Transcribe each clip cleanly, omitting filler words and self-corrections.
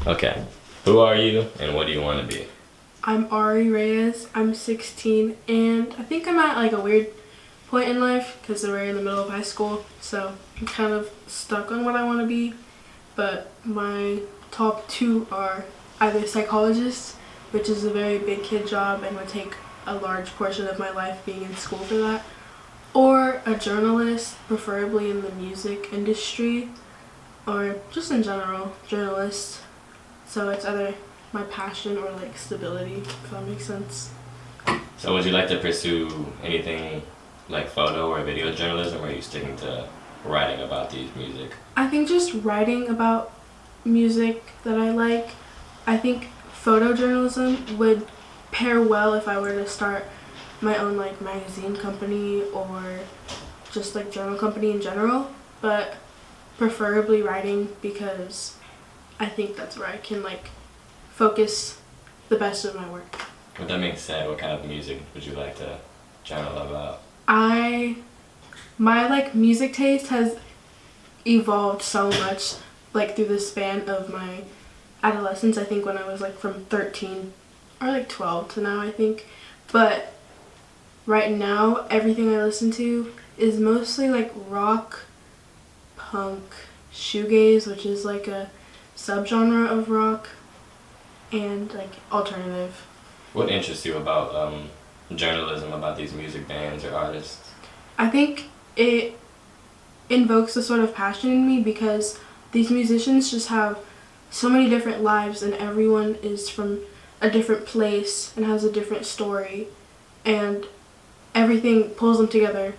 Okay. Who are you and what do you want to be? I'm Ari Reyes. I'm 16, and I think I'm at like a weird point in life because we're in the middle of high school, so I'm kind of stuck on what I want to be. But my top two are either psychologist, which is a very big kid job and would take a large portion of my life being in school for that, or a journalist, preferably in the music industry, or just in general, journalist. So it's either my passion or like stability, if that makes sense. So would you like to pursue anything like photo or video journalism, or are you sticking to writing about these music? I think just writing about music that I like. I think photojournalism would pair well if I were to start my own like magazine company or just like journal company in general, but preferably writing because I think that's where I can like focus the best of my work. With that being said, what kind of music would you like to journal about? I my like music taste has evolved so much like through the span of my adolescence. I think when I was like from 13 or like 12 to now, I think. But right now everything I listen to is mostly like rock, punk, shoegaze, which is like a subgenre of rock, and like alternative. What interests you about journalism, about these music bands or artists? I think it invokes a sort of passion in me because these musicians just have so many different lives and everyone is from a different place and has a different story, and everything pulls them together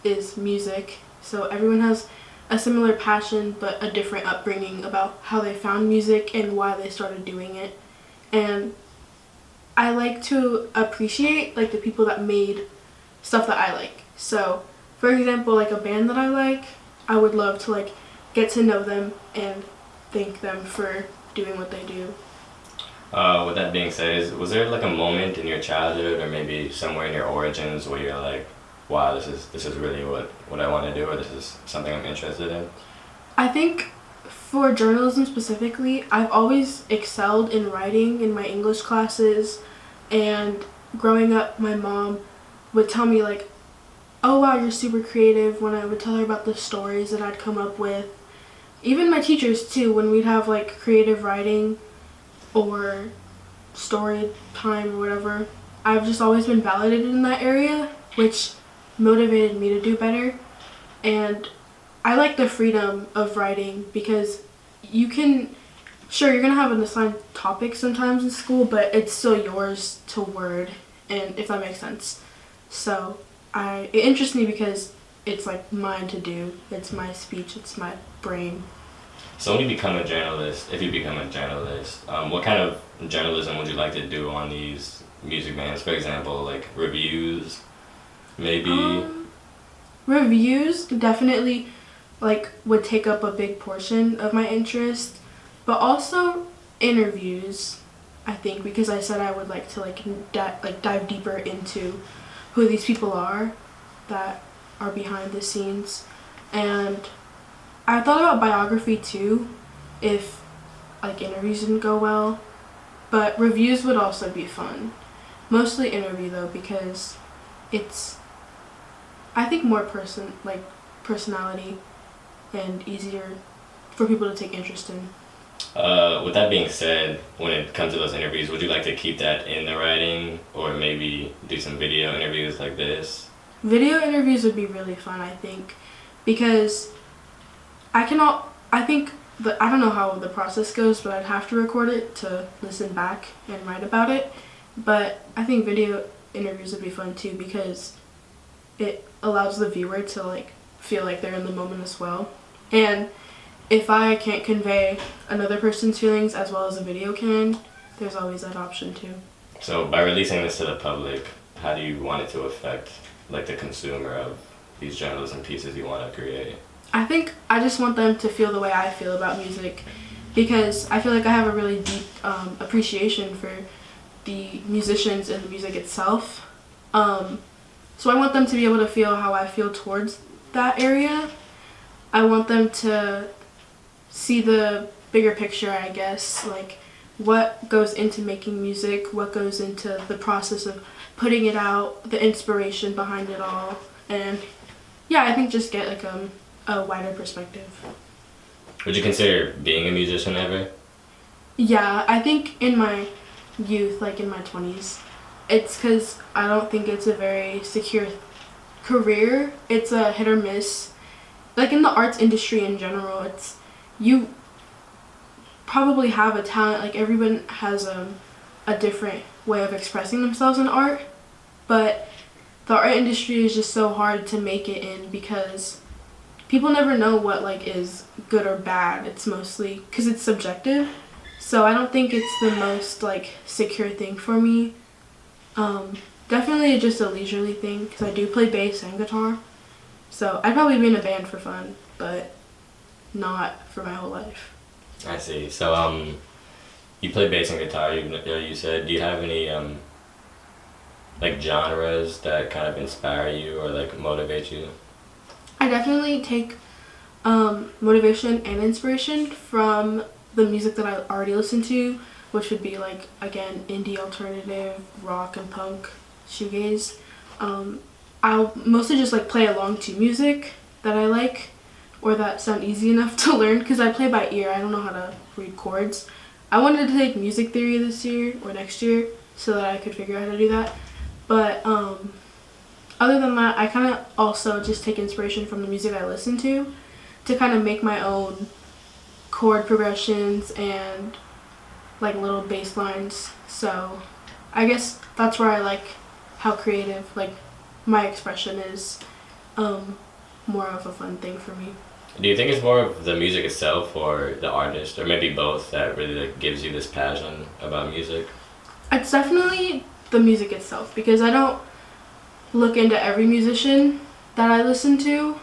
is music. So everyone has a similar passion but a different upbringing about how they found music and why they started doing it. And I like to appreciate like the people that made stuff that I like. So, for example, like a band that I like, I would love to like get to know them and thank them for doing what they do. With that being said, was there like a moment in your childhood or maybe somewhere in your origins where you're like, wow, this is really what I want to do, or this is something I'm interested in? I think for journalism specifically, I've always excelled in writing in my English classes, and growing up, my mom would tell me like, oh wow, you're super creative, when I would tell her about the stories that I'd come up with. Even my teachers too, when we'd have like creative writing or story time or whatever, I've just always been validated in that area, which motivated me to do better. And I like the freedom of writing because you can, sure, you're gonna have an assigned topic sometimes in school, but it's still yours to word, and if that makes sense. So it interests me because it's like mine to do. It's my speech. It's my brain. So when you become a journalist, if you become a journalist, what kind of journalism would you like to do on these music bands? For example, like reviews, maybe. Reviews definitely like would take up a big portion of my interest, but also interviews. I think because I said I would like to like dive deeper into who these people are that are behind the scenes, and I thought about biography too, if like interviews didn't go well, but reviews would also be fun. Mostly interview though because it's I think more personality and easier for people to take interest in. With that being said, when it comes to those interviews, would you like to keep that in the writing, or maybe do some video interviews like this? Video interviews would be really fun, I think, because I think I don't know how the process goes, but I'd have to record it to listen back and write about it. But I think video interviews would be fun too because it allows the viewer to like feel like they're in the moment as well. And if I can't convey another person's feelings as well as a video can, there's always that option too. So by releasing this to the public, how do you want it to affect like the consumer of these journalism pieces you want to create? I think I just want them to feel the way I feel about music because I feel like I have a really deep appreciation for the musicians and the music itself. So I want them to be able to feel how I feel towards that area. I want them to see the bigger picture, I guess, like what goes into making music, what goes into the process of putting it out, the inspiration behind it all, and yeah, I think just get like a wider perspective. Would you consider being a musician ever? Yeah, I think in my youth, like in my 20s, it's because I don't think it's a very secure career. It's a hit or miss. Like in the arts industry in general, it's you probably have a talent. Like everyone has a different way of expressing themselves in art, but the art industry is just so hard to make it in because people never know what like is good or bad. It's mostly because it's subjective. So I don't think it's the most like secure thing for me. Definitely just a leisurely thing because I do play bass and guitar. So I'd probably be in a band for fun, but not for my whole life. I see. So you play bass and guitar. You said. Do you have any like genres that kind of inspire you or like motivate you? I definitely take motivation and inspiration from the music that I already listen to, which would be like, again, indie, alternative, rock and punk, shoegaze. I'll mostly just like play along to music that I like or that sound easy enough to learn because I play by ear. I don't know how to read chords. I wanted to take music theory this year or next year so that I could figure out how to do that. But other than that, I kind of also just take inspiration from the music I listen to kind of make my own chord progressions and like little bass lines. So I guess that's where I like how creative like my expression is more of a fun thing for me. Do you think it's more of the music itself or the artist or maybe both that really like gives you this passion about music? It's definitely the music itself because I don't look into every musician that I listen to,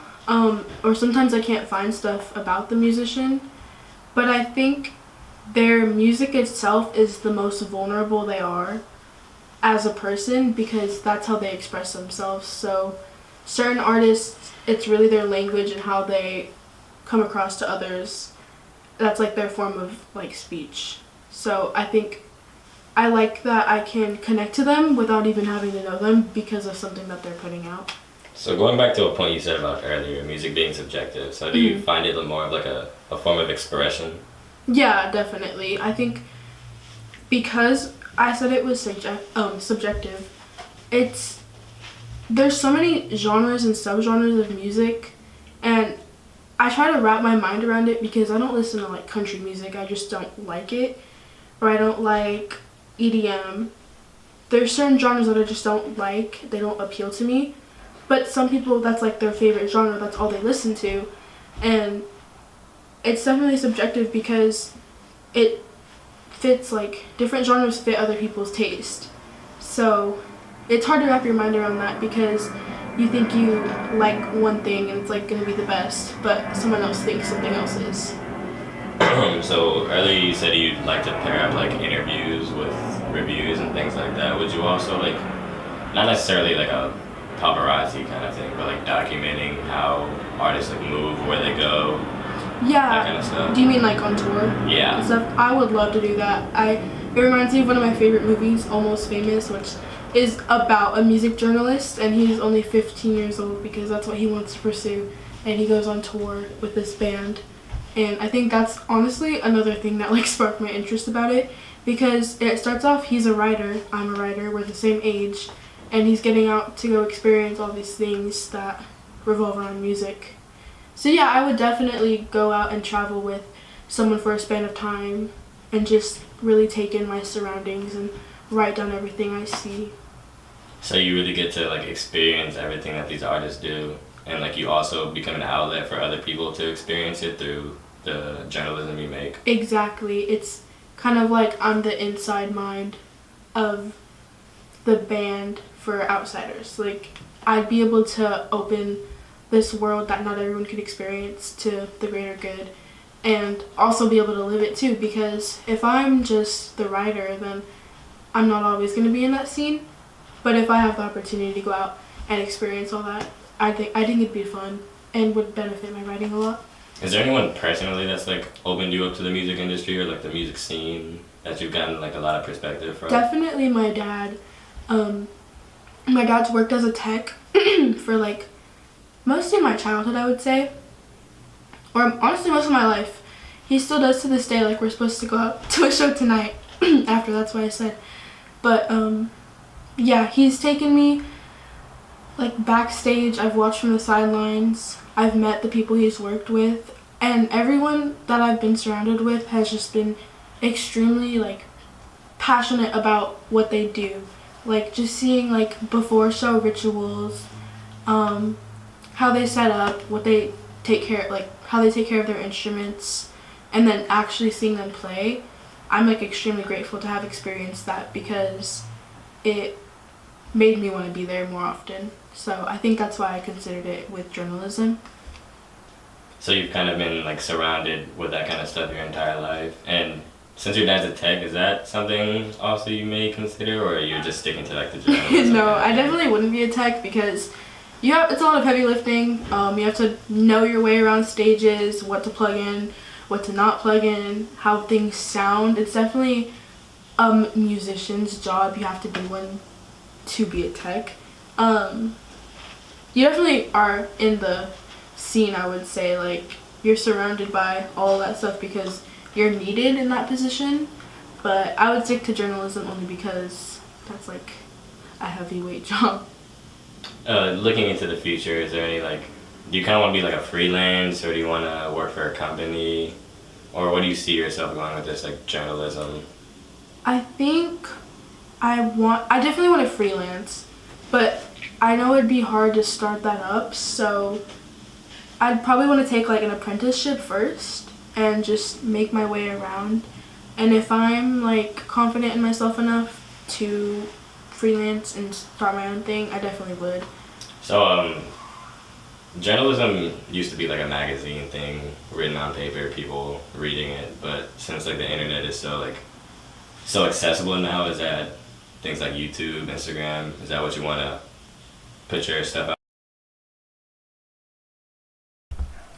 or sometimes I can't find stuff about the musician, but I think their music itself is the most vulnerable they are as a person because that's how they express themselves. So certain artists, it's really their language and how they come across to others. That's like their form of like speech. So I think I like that I can connect to them without even having to know them because of something that they're putting out. So going back to a point you said about earlier, music being subjective, so do you find it more of like a form of expression? Yeah, definitely. I think because I said it was subjective, there's so many genres and subgenres of music, and I try to wrap my mind around it because I don't listen to like country music. I just don't like it, or I don't like EDM. There's certain genres that I just don't like. They don't appeal to me. But some people, that's like their favorite genre. That's all they listen to. And it's definitely subjective because it fits, like, different genres fit other people's taste. So it's hard to wrap your mind around that because you think you like one thing and it's like going to be the best, but someone else thinks something else is. So earlier you said you'd like to pair up like interviews with reviews and things like that. Would you also like, not necessarily like a paparazzi kind of thing, but like documenting how artists like move, where they go, that kind of stuff? Do you mean like on tour? Yeah. And stuff? I would love to do that. It reminds me of one of my favorite movies, Almost Famous, which is about a music journalist, and he's only 15 years old because that's what he wants to pursue, and he goes on tour with this band. And I think that's honestly another thing that like sparked my interest about it because it starts off, he's a writer, I'm a writer, we're the same age, and he's getting out to go experience all these things that revolve around music. So yeah, I would definitely go out and travel with someone for a span of time and just really take in my surroundings and write down everything I see. So you really get to like experience everything that these artists do, and like you also become an outlet for other people to experience it through the journalism you make. Exactly. It's kind of like I'm the inside mind of the band for outsiders. Like I'd be able to open this world that not everyone could experience to the greater good and also be able to live it too, because if I'm just the writer, then I'm not always going to be in that scene. But if I have the opportunity to go out and experience all that, I think it'd be fun and would benefit my writing a lot. Is there anyone personally that's like opened you up to the music industry or like the music scene that you've gotten like a lot of perspective from? Definitely my dad. My dad's worked as a tech for like most of my childhood, I would say, or honestly most of my life. He still does to this day. Like, we're supposed to go out to a show tonight after, that's what I said. But yeah, he's taken me like backstage. I've watched from the sidelines. I've met the people he's worked with, and everyone that I've been surrounded with has just been extremely like passionate about what they do. Like, just seeing like before show rituals, how they set up, what they take care, like how they take care of their instruments, and then actually seeing them play. I'm like extremely grateful to have experienced that, because it made me want to be there more often. So I think that's why I considered it with journalism. So you've kind of been like surrounded with that kind of stuff your entire life, and since your dad's a tech, is that something also you may consider, or you're just sticking to like the journalism? No, I definitely wouldn't be a tech, because it's a lot of heavy lifting. You have to know your way around stages, what to plug in, what to not plug in, how things sound. It's definitely a musician's job. You have to do one to be a tech. You definitely are in the scene, I would say. Like, you're surrounded by all that stuff because you're needed in that position. But I would stick to journalism only because that's like a heavyweight job. Looking into the future, is there any like, do you kind of want to be like a freelance, or do you want to work for a company, or what do you see yourself going with this like journalism? I think I definitely want to freelance, but I know it'd be hard to start that up, so I'd probably want to take like an apprenticeship first and just make my way around. And if I'm like confident in myself enough to freelance and start my own thing, I definitely would. So, journalism used to be like a magazine thing, written on paper, people reading it. But since like the internet is so accessible now, is that things like YouTube, Instagram, is that what you want to put your stuff out?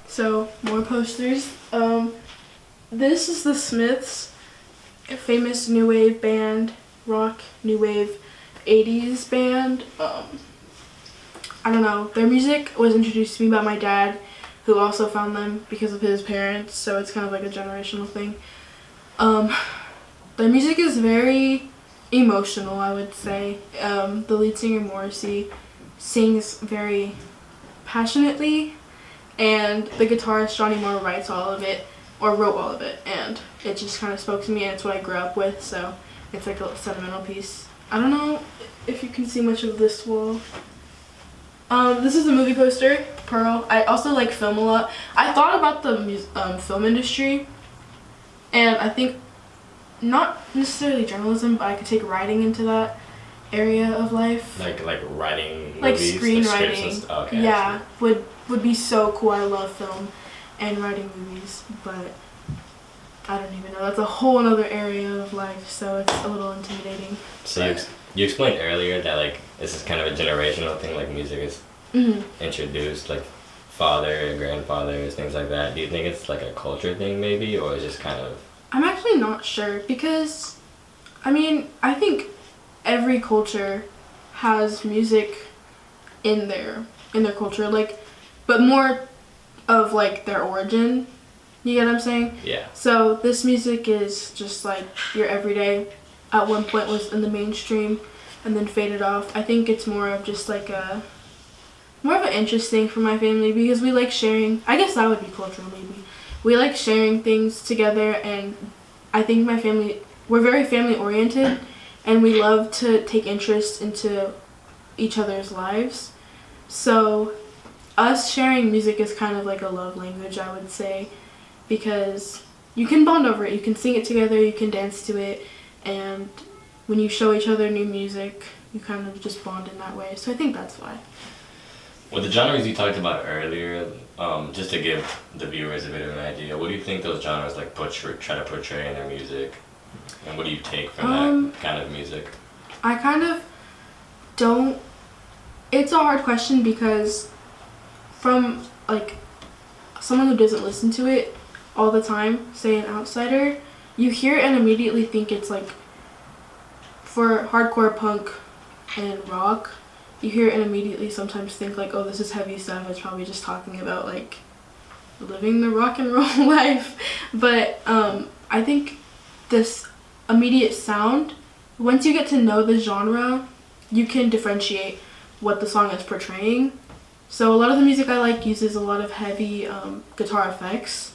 So, more posters. This is the Smiths, a famous new wave band, rock, new wave, 80s band. I don't know. Their music was introduced to me by my dad, who also found them because of his parents, so it's kind of like a generational thing. Their music is very emotional, I would say. The lead singer, Morrissey, sings very passionately, and the guitarist, Johnny Moore, wrote all of it, and it just kind of spoke to me, and it's what I grew up with, so it's like a sentimental piece. I don't know if you can see much of this wall. This is a movie poster, Pearl. I also like film a lot. I thought about the film industry, and I think not necessarily journalism, but I could take writing into that area of life. Like writing like movies, screenwriting. Okay, Yeah, would be so cool. I love film and writing movies, but I don't even know. That's a whole other area of life, so it's a little intimidating. So you explained earlier that like this is kind of a generational thing, like music is introduced, like father, grandfathers, things like that. Do you think it's like a culture thing maybe, or is just kind of... I'm actually not sure, because I mean, I think every culture has music in their culture, like, but more of like their origin. You get what I'm saying? Yeah. So this music is just like your everyday. At one point was in the mainstream and then faded off. I think it's more of just like more of an interest thing for my family, because we like sharing. I guess that would be cultural maybe. We like sharing things together, and I think my family, we're very family oriented, and we love to take interest into each other's lives. So us sharing music is kind of like a love language, I would say, because you can bond over it. You can sing it together, you can dance to it, and when you show each other new music, you kind of just bond in that way. So I think that's why. With the genres you talked about earlier, just to give the viewers a bit of an idea, what do you think those genres like try to portray in their music? And what do you take from that kind of music? I kind of don't... It's a hard question, because from like someone who doesn't listen to it all the time, say an outsider, you hear it and immediately think it's like, for hardcore punk and rock, you hear it and immediately sometimes think like, oh, this is heavy stuff. It's probably just talking about like living the rock and roll life. But I think this immediate sound, once you get to know the genre, you can differentiate what the song is portraying. So a lot of the music I like uses a lot of heavy guitar effects,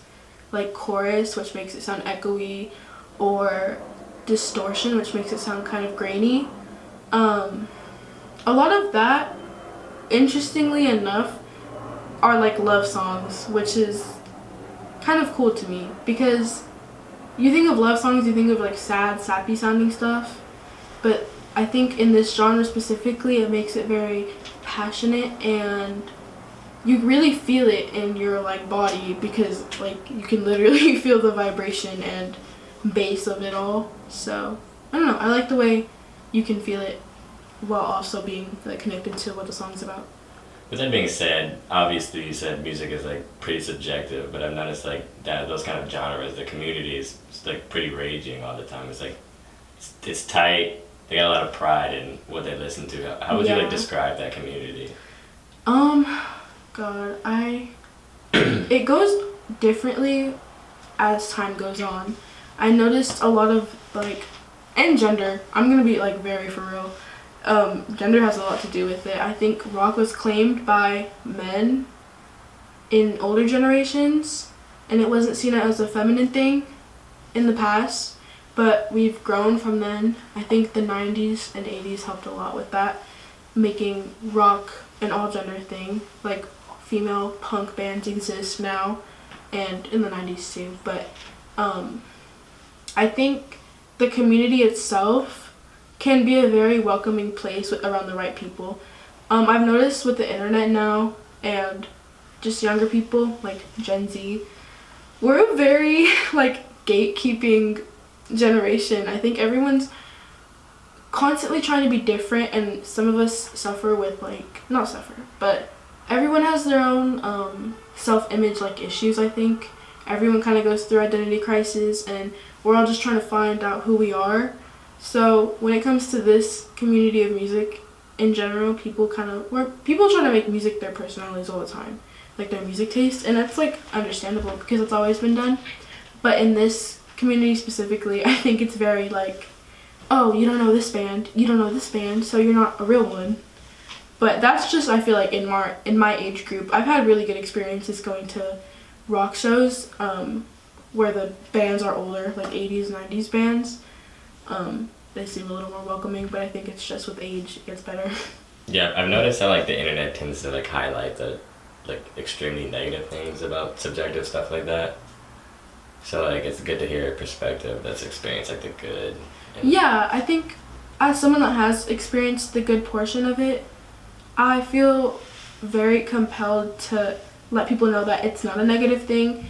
like chorus, which makes it sound echoey, or distortion, which makes it sound kind of grainy. A lot of that, interestingly enough, are like love songs, which is kind of cool to me, because you think of love songs, you think of like sad, sappy sounding stuff, but I think in this genre specifically, it makes it very passionate, and you really feel it in your like body, because like you can literally feel the vibration and bass of it all. So I don't know, I like the way you can feel it while also being like connected to what the song's about. With that being said, obviously you said music is like pretty subjective, but I've noticed like that those kind of genres, the community is like pretty raging all the time. It's like it's tight. They got a lot of pride in what they listen to. How would you like describe that community? God, it goes differently as time goes on. I noticed a lot of like, and gender. I'm gonna be like very for real. Gender has a lot to do with it. I think rock was claimed by men in older generations, and it wasn't seen as a feminine thing in the past, but we've grown from then. I think the 90s and 80s helped a lot with that, making rock an all-gender thing. Like, female punk bands exist now, and in the 90s too, but I think the community itself can be a very welcoming place around the right people. I've noticed with the internet now and just younger people, like Gen Z, we're a very like gatekeeping generation. I think everyone's constantly trying to be different, and some of us suffer with like, not suffer, but everyone has their own self-image like issues. I think everyone kind of goes through identity crisis, and we're all just trying to find out who we are. So when it comes to this community of music in general, people try to make music their personalities all the time, like their music taste, and that's like understandable because it's always been done. But in this community specifically, I think it's very like, oh, you don't know this band, so you're not a real one. But that's just, I feel like in my age group, I've had really good experiences going to rock shows where the bands are older, like 80s, 90s bands. They seem a little more welcoming, but I think it's just with age it gets better. Yeah, I've noticed how like the internet tends to like highlight the like extremely negative things about subjective stuff like that. So like it's good to hear a perspective that's experienced like the good. Yeah, I think as someone that has experienced the good portion of it, I feel very compelled to let people know that it's not a negative thing,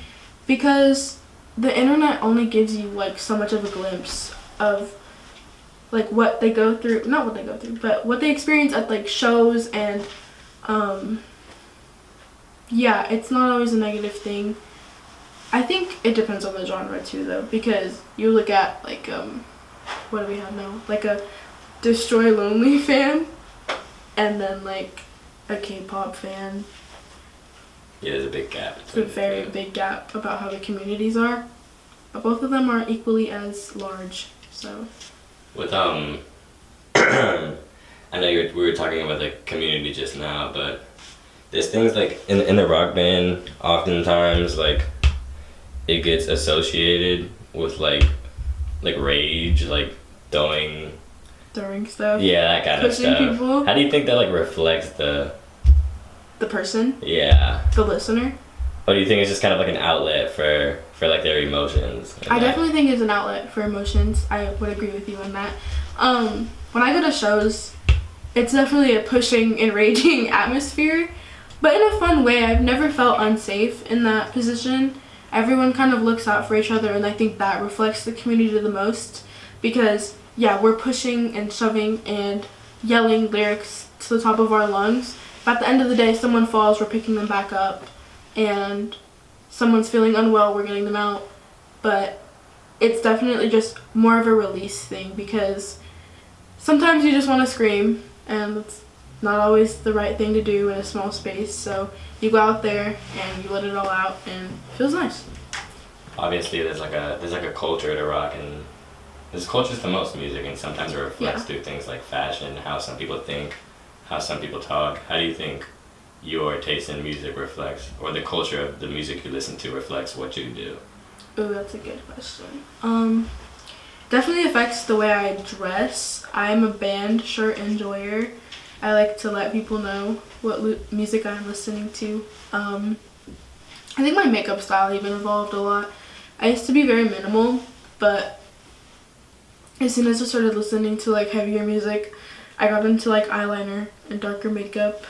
because the internet only gives you like so much of a glimpse of like what they go through, not what they go through, but what they experience at like shows, and yeah, it's not always a negative thing. I think it depends on the genre too though, because you look at like what do we have now, like a Destroy Lonely fan, and then like a K-pop fan. Yeah, there's a big gap. It's a very big gap about how the communities are, but both of them are equally as large. So with I know we were talking about the community just now, but there's things like in the rock band, oftentimes like it gets associated with like rage, like throwing stuff. Yeah, that kind of stuff. People. How do you think that like reflects the person? Yeah. The listener? Or do you think it's just kind of like an outlet for like their emotions? I definitely think it's an outlet for emotions. I would agree with you on that. When I go to shows, it's definitely a pushing and raging atmosphere, but in a fun way. I've never felt unsafe in that position. Everyone kind of looks out for each other, and I think that reflects the community the most, because yeah, we're pushing and shoving and yelling lyrics to the top of our lungs, but at the end of the day, someone falls, we're picking them back up, and someone's feeling unwell, we're getting them out. But it's definitely just more of a release thing, because sometimes you just want to scream, and it's not always the right thing to do in a small space. So you go out there and you let it all out, and it feels nice. Obviously, there's like a culture to rock, and there's cultures to most music, and sometimes it reflects through things like fashion, how some people think, how some people talk. How do you think your taste in music reflects, or the culture of the music you listen to reflects what you do? Oh, that's a good question. Definitely affects the way I dress. I'm a band shirt enjoyer. I like to let people know what music I'm listening to. I think my makeup style even evolved a lot. I used to be very minimal, but as soon as I started listening to like heavier music, I got into like eyeliner and darker makeup.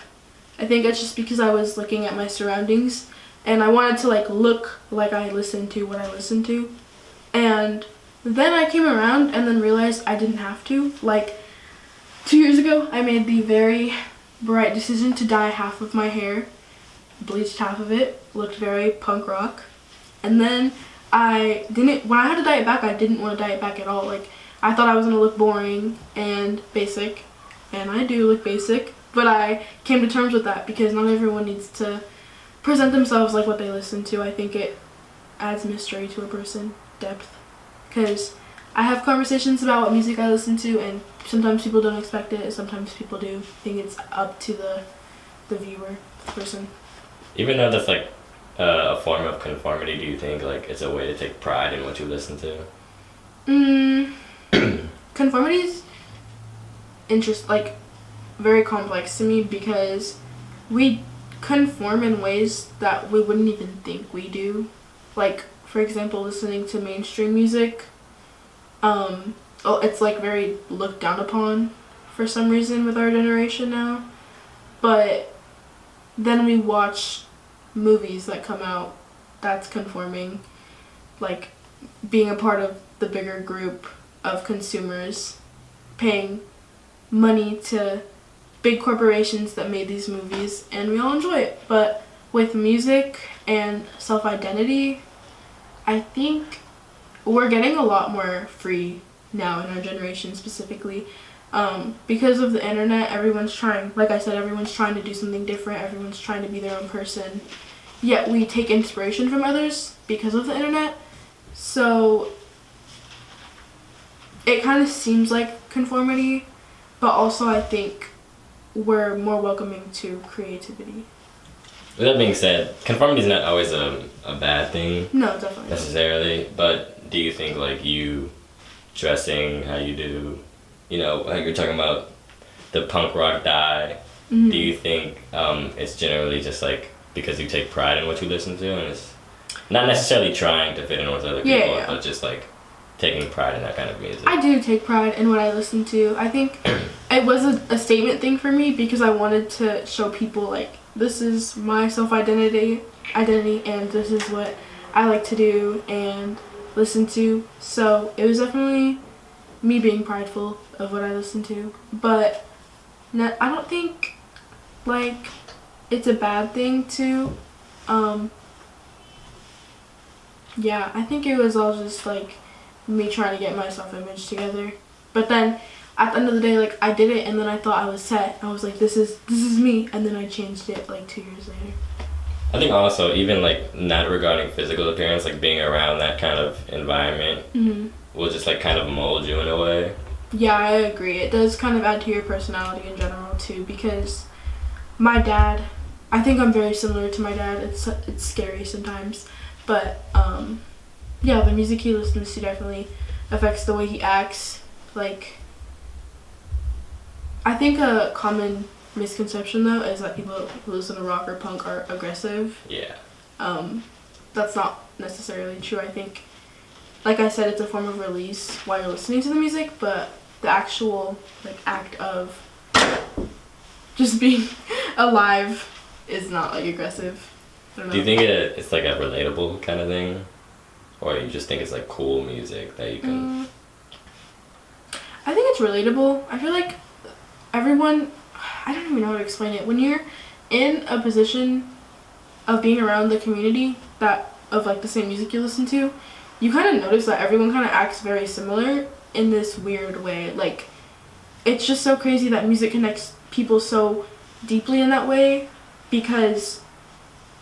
I think it's just because I was looking at my surroundings and I wanted to like look like I listened to what I listened to. And then I came around and then realized I didn't have to. Like 2 years ago, I made the very bright decision to dye half of my hair, bleached half of it, looked very punk rock. And then when I had to dye it back, I didn't want to dye it back at all. Like, I thought I was going to look boring and basic, and I do look basic, but I came to terms with that because not everyone needs to present themselves like what they listen to. I think it adds mystery to a person, depth, because I have conversations about what music I listen to, and sometimes people don't expect it, and sometimes people do. I think it's up to the viewer, the person. Even though that's like a form of conformity, do you think like it's a way to take pride in what you listen to? Conformity's like very complex to me, because we conform in ways that we wouldn't even think we do. Like, for example, listening to mainstream music, it's like very looked down upon for some reason with our generation now. But then we watch movies that come out that's conforming, like being a part of the bigger group of consumers, paying money to big corporations that made these movies, and we all enjoy it. But with music and self-identity, I think we're getting a lot more free now in our generation specifically. Because of the internet, everyone's trying to do something different, everyone's trying to be their own person, yet we take inspiration from others because of the internet. So it kind of seems like conformity, but also I think we're more welcoming to creativity. With that being said, conformity is not always a bad thing. No, definitely necessarily. But do you think like you dressing how you do, like you're talking about the punk rock dye, do you think it's generally just like because you take pride in what you listen to, and it's not necessarily trying to fit in with other people, but just like taking pride in that kind of music? I do take pride in what I listen to. I think it was a statement thing for me, because I wanted to show people like, this is my self-identity, and this is what I like to do and listen to. So it was definitely me being prideful of what I listen to. But I don't think like it's a bad thing to. I think it was all just like me trying to get my self-image together. But then at the end of the day, like, I did it, and then I thought I was set. I was like, this is me, and then I changed it like 2 years later. I think also, even like not regarding physical appearance, like being around that kind of environment will just like kind of mold you in a way. Yeah, I agree. It does kind of add to your personality in general too, because my dad, I think I'm very similar to my dad. It's scary sometimes, but the music he listens to definitely affects the way he acts. Like, I think a common misconception though is that people who listen to rock or punk are aggressive. Yeah. That's not necessarily true. I think, like I said, it's a form of release while you're listening to the music, but the actual like act of just being alive is not like aggressive. I don't know. Do you think it's like a relatable kind of thing, or you just think it's like cool music that you can? I think it's relatable. I feel like everyone, I don't even know how to explain it. When you're in a position of being around the community that of like the same music you listen to, you kind of notice that everyone kind of acts very similar in this weird way. Like, it's just so crazy that music connects people so deeply in that way, because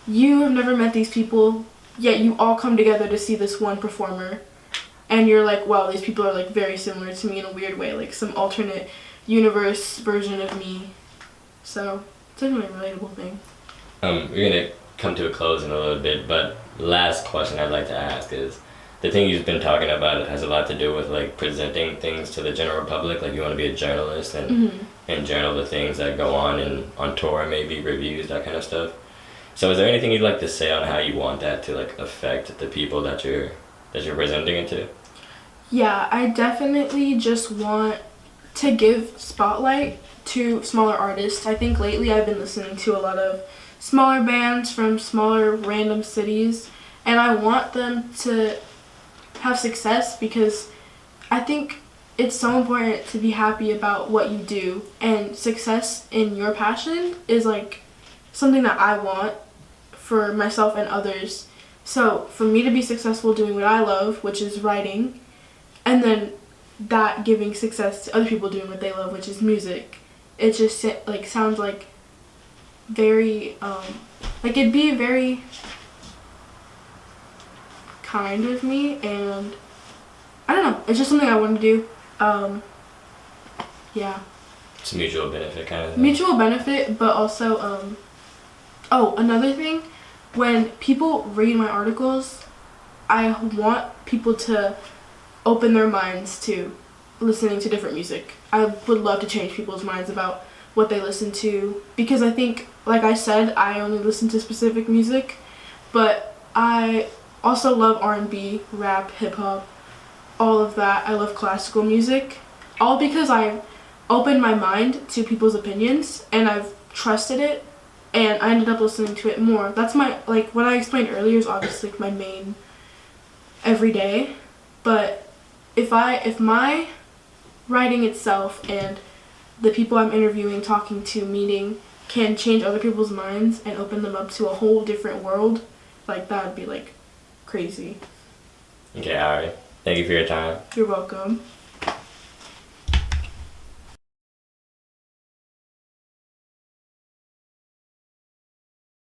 you have never met these people, yet you all come together to see this one performer, and you're like, wow, these people are like very similar to me in a weird way, like some alternate universe version of me. So it's definitely a relatable thing. We're gonna come to a close in a little bit, but last question I'd like to ask is, the thing you've been talking about has a lot to do with like presenting things to the general public. Like, you want to be a journalist and journal the things that go on tour, maybe reviews, that kind of stuff. So is there anything you'd like to say on how you want that to like affect the people that you're presenting it to? Yeah, I definitely just want to give spotlight to smaller artists. I think lately I've been listening to a lot of smaller bands from smaller random cities, and I want them to have success, because I think it's so important to be happy about what you do, and success in your passion is like something that I want for myself and others. So for me to be successful doing what I love, which is writing, and then that giving success to other people doing what they love, which is music, it just like sounds like very like it'd be very kind of me, and I don't know, it's just something I want to do. Yeah, It's a mutual benefit kind of thing. mutual benefit, but also oh, another thing, when people read my articles, I want people to open their minds to listening to different music. I would love to change people's minds about what they listen to, because I think, like I said, I only listen to specific music, but I also love R&B, rap, hip-hop, all of that. I love classical music, all because I've opened my mind to people's opinions and I've trusted it, and I ended up listening to it more. That's my, like, what I explained earlier is obviously my main everyday, but if my writing itself and the people I'm interviewing, talking to, meeting can change other people's minds and open them up to a whole different world, like, that would be like crazy. Okay, Ari. Thank you for your time. You're welcome.